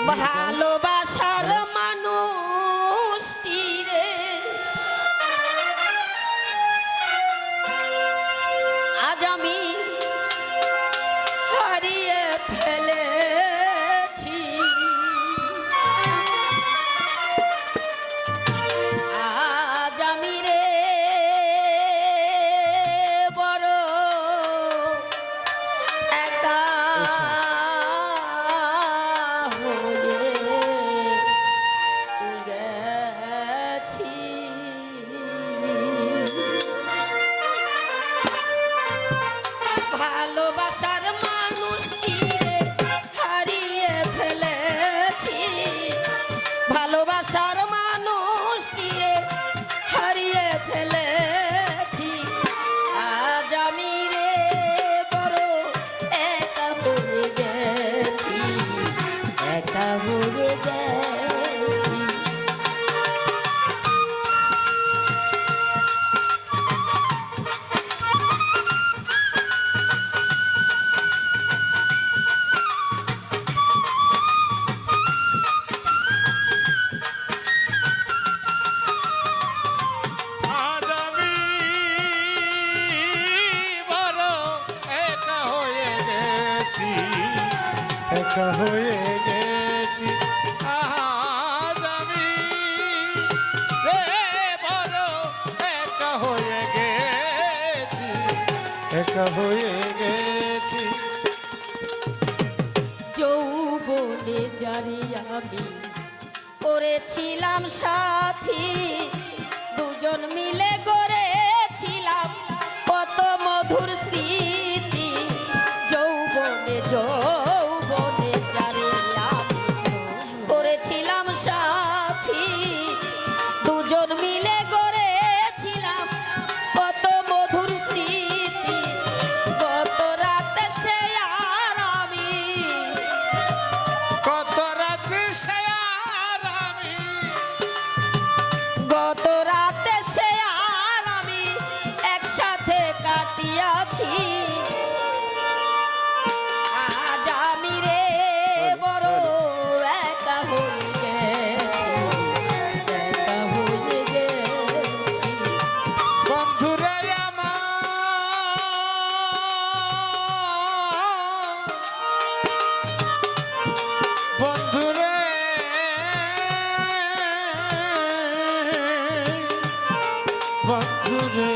ভালোবাসার মানুষটি রে আজ আমি হারিয়ে ফেলেছি। আজ আমি রে বড় একা ভালোবাসার মানুষটি রে হারিয়ে ফেলেছি। ভালোবাসার মানুষটি রে হারিয়ে ফেলেছি। আজ আমি রে বড় একা হয়ে গেছি, একা হয়ে গেছি। একা হয়ে গেছি, আজ আমি রে বড় একা হয়ে গেছি, একা হয়ে গেছি। যৌবনে জারি আমি করেছিলাম সাথী, দুজন মিলে গড়েছিলাম কত মধুর স্মৃতি। যৌবনে যৌবনে জারি আমি করেছিলাম সাথী, দুজন মিলে গড়েছিলাম কত মধুর স্মৃতি। গত রাতে সে আর আমি, কত রাতে সে আর আমি, গত রাতে সে আর আমি একসাথে কাটিয়াছি। আজ আমি রে বড় একা হয়ে গেছি, একা হয়ে গেছি। বন্ধুরে আমার, বন্ধুরে বন্ধুরে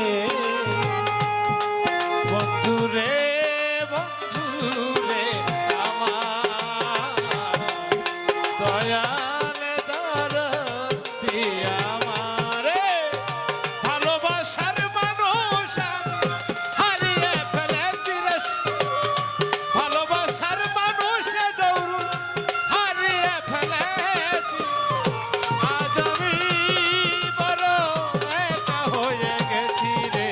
বন্ধুরে বন্ধুরে আমার দয়াল দরদি আমারে ভালোবাসার মানুষ হারিয়ে ফেলেছি রে, ভালোবাসার মানুষ দৌড় হারিয়ে ফেলেছি। আজ আমি বড় একা হয়ে গেছি রে,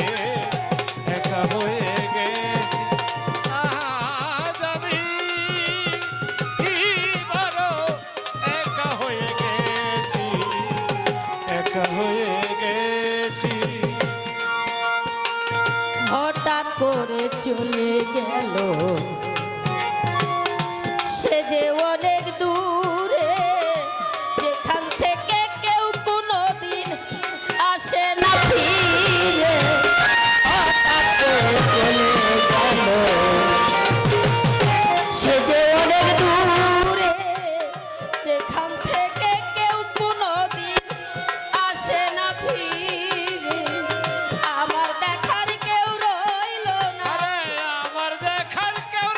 একা হয়ে গেছি। আজ আমি বড় একা হয়ে গেছি, একা হয়ে গেছি। হঠাৎ করে চলে গেল সে যে অনেক দূরে, যেখান থেকে কেউ কোনোদিন আসে না ফিরে। হঠাৎ করে চলে গেল সে যে অনেক দূরে, যেখান থেকে কেউ কোনোদিন আসে না ফিরে। আমার দেখার কেউ রইল না, আরে আমার দেখার কেউ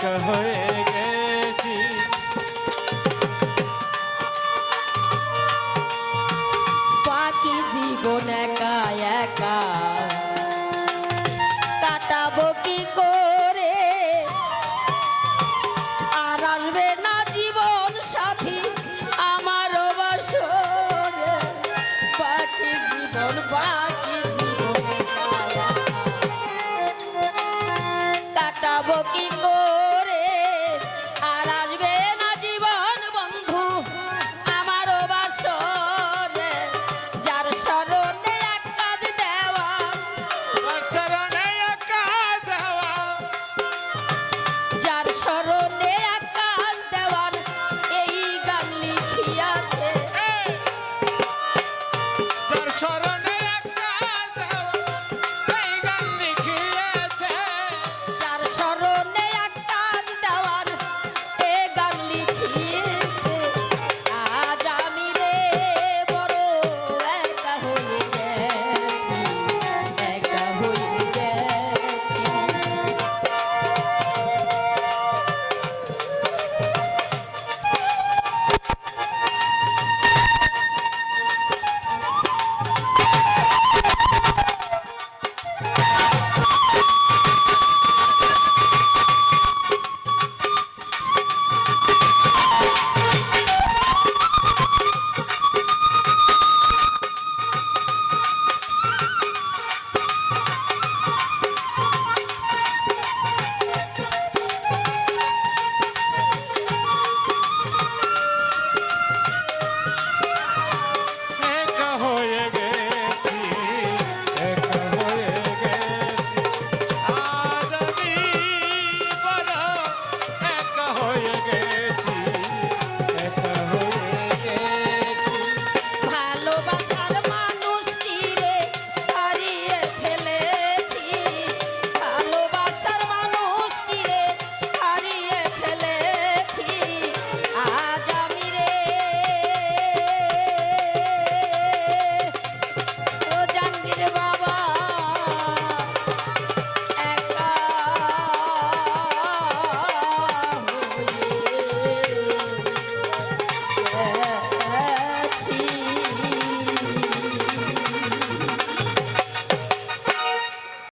একা হয়ে গেছি বাকি জীবন একা একা কাটাবো কি করে আর আসবে না জীবন সাথী আমারও বাসরে বাকি জীবন একা একা কাটাবো কি করে